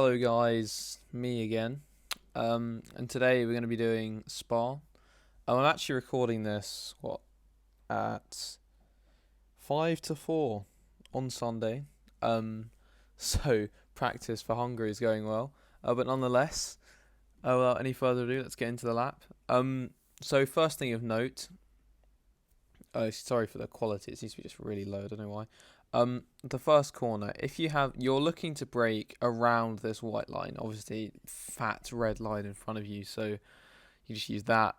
Hello guys, me again. And today we're going to be doing Spa. I'm actually recording this at 5 to 4 on Sunday. So practice for Hungary is going well. But nonetheless, without any further ado, let's get into the lap. So first thing of note. Oh, sorry for the quality. It seems to be just really low. I don't know why. The first corner, if you're looking to brake around this white line, obviously fat red line in front of you, so you just use that.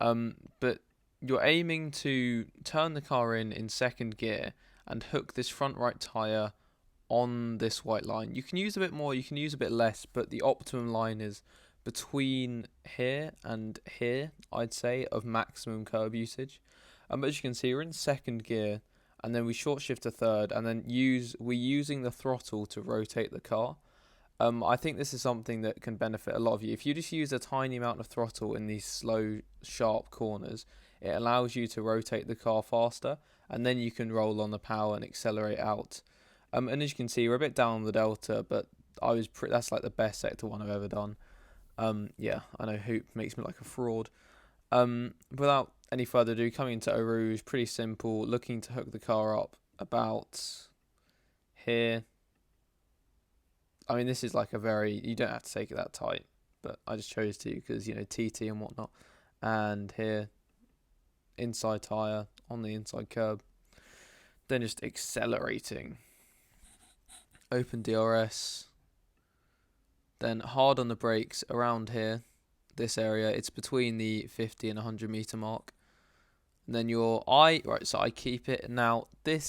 But you're aiming to turn the car in second gear and hook this front right tyre on this white line. You can use a bit more, you can use a bit less, but the optimum line is between here and here, I'd say, of maximum curb usage. As you can see, we're in second gear, and then we short shift to third, and then we're using the throttle to rotate the car. I think this is something that can benefit a lot of you. If you just use a tiny amount of throttle in these slow, sharp corners, it allows you to rotate the car faster, and then you can roll on the power and accelerate out. And as you can see, we're a bit down on the delta, but that's like the best sector one I've ever done. Yeah, I know Hoop makes me like a fraud. Without any further ado, coming into Eau Rouge, pretty simple, looking to hook the car up about here. I mean, this is like you don't have to take it that tight, but I just chose to because, TT and whatnot. And here, inside tyre on the inside curb. Then just accelerating. Open DRS. Then hard on the brakes around here. This area, it's between the 50 and 100 meter mark. And then so I keep it. Now, I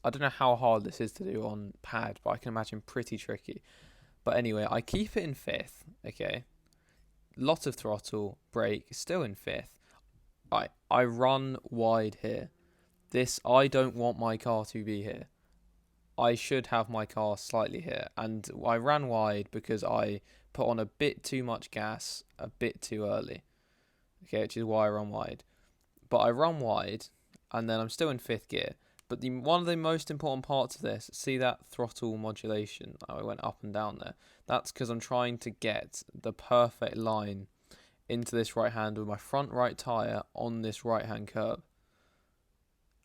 don't know how hard this is to do on pad, but I can imagine pretty tricky. But anyway, I keep it in fifth, okay? Lot of throttle, brake, still in fifth. I run wide here. I don't want my car to be here. I should have my car slightly here. And I ran wide because I put on a bit too much gas a bit too early. Okay, which is why I run wide. But I run wide, and then I'm still in fifth gear. But one of the most important parts of this, see that throttle modulation? I went up and down there. That's because I'm trying to get the perfect line into this right hand with my front right tyre on this right hand curb.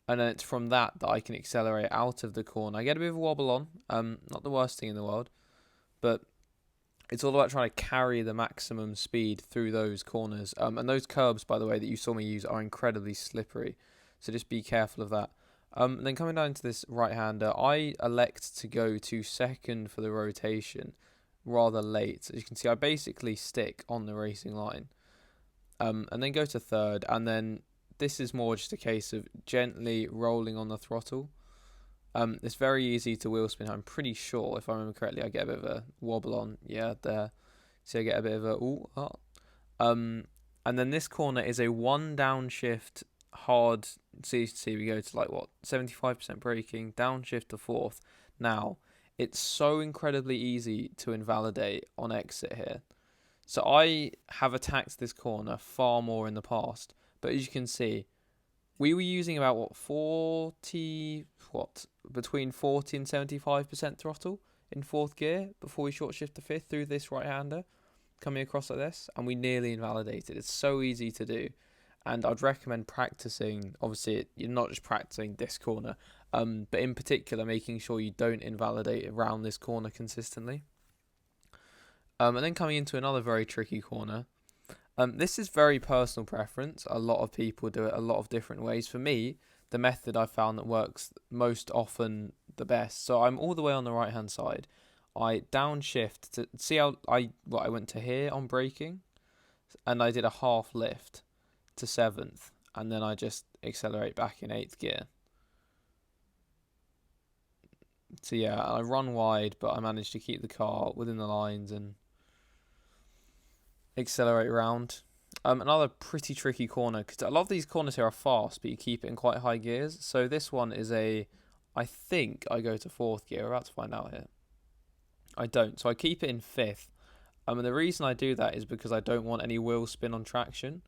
And then it's from that I can accelerate out of the corner. I get a bit of a wobble on, not the worst thing in the world, but it's all about trying to carry the maximum speed through those corners. And those curbs, by the way, that you saw me use are incredibly slippery. So just be careful of that. And then coming down to this right-hander, I elect to go to second for the rotation rather late. As you can see, I basically stick on the racing line. And then go to third. And then this is more just a case of gently rolling on the throttle. It's very easy to wheel spin. I'm pretty sure, if I remember correctly, I get a bit of a wobble on. Yeah, there. So I get a bit of a and then this corner is a one downshift hard. See, we go to 75% braking, downshift to fourth. Now, it's so incredibly easy to invalidate on exit here. So I have attacked this corner far more in the past, but as you can see, we were using about between 40 and 75% throttle in fourth gear before we short shift to fifth through this right-hander coming across like this, and we nearly invalidated. It's so easy to do, and I'd recommend practicing. Obviously, you're not just practicing this corner, but in particular making sure you don't invalidate around this corner consistently. And then coming into another very tricky corner. This is very personal preference. A lot of people do it a lot of different ways. For me, the method I found that works most often the best. So I'm all the way on the right hand side. I downshift to see how I went to here on braking, and I did a half lift to seventh, and then I just accelerate back in eighth gear. So yeah, I run wide, but I managed to keep the car within the lines and accelerate around. Another pretty tricky corner, because a lot of these corners here are fast, but you keep it in quite high gears. So this one is I think I go to fourth gear. We're about to find out here. I don't, so I keep it in fifth. And the reason I do that is because I don't want any wheel spin on traction.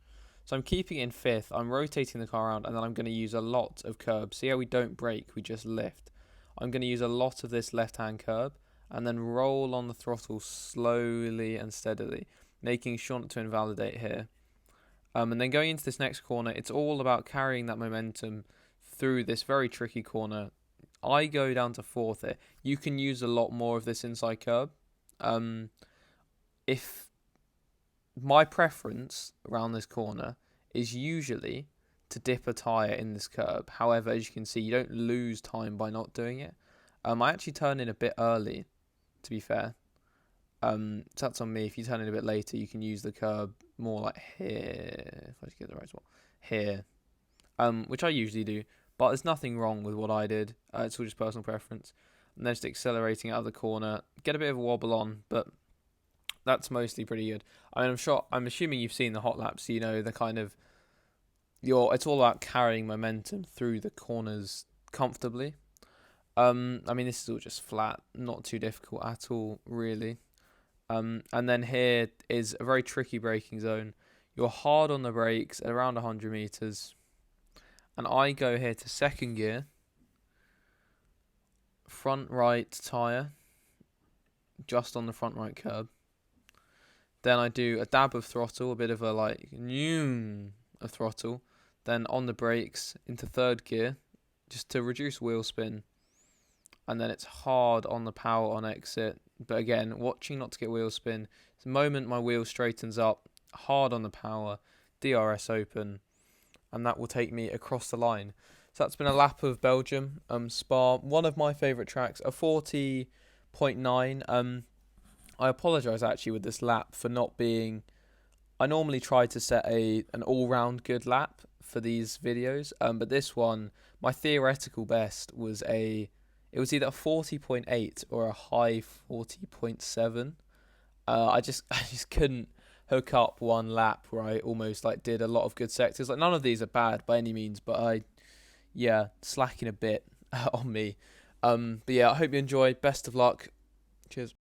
So I'm keeping it in fifth, I'm rotating the car around, and then I'm going to use a lot of curb. See how we don't brake, we just lift. I'm going to use a lot of this left-hand curb, and then roll on the throttle slowly and steadily, making sure not to invalidate here. And then going into this next corner, it's all about carrying that momentum through this very tricky corner. I go down to fourth here. You can use a lot more of this inside curb. If my preference around this corner is usually to dip a tyre in this curb. However, as you can see, you don't lose time by not doing it. I actually turn in a bit early, to be fair. So that's on me. If you turn in a bit later, you can use the curb more like here. If I just get the right spot. Here. Which I usually do. But there's nothing wrong with what I did. It's all just personal preference. And then just accelerating out of the corner. Get a bit of a wobble on, but that's mostly pretty good. I mean, I'm assuming you've seen the hot laps. You know, the kind of it's all about carrying momentum through the corners comfortably. I mean, this is all just flat, not too difficult at all, really. And then here is a very tricky braking zone. You're hard on the brakes at around 100 meters. And I go here to second gear, front right tyre, just on the front right curb. Then I do a dab of throttle, a bit of a like of throttle. Then on the brakes into third gear, just to reduce wheel spin. And then it's hard on the power on exit. But again, watching not to get wheel spin. The moment my wheel straightens up, hard on the power, DRS open. And that will take me across the line. So that's been a lap of Belgium, Spa. One of my favourite tracks, a 40.9. I apologise actually with this lap for not being... I normally try to set an all-round good lap for these videos, but this one, my theoretical best was it was either a 40.8 or a high 40.7. I just couldn't hook up one lap where I almost like did a lot of good sectors. Like none of these are bad by any means, but slacking a bit on me. But yeah, I hope you enjoyed. Best of luck. Cheers.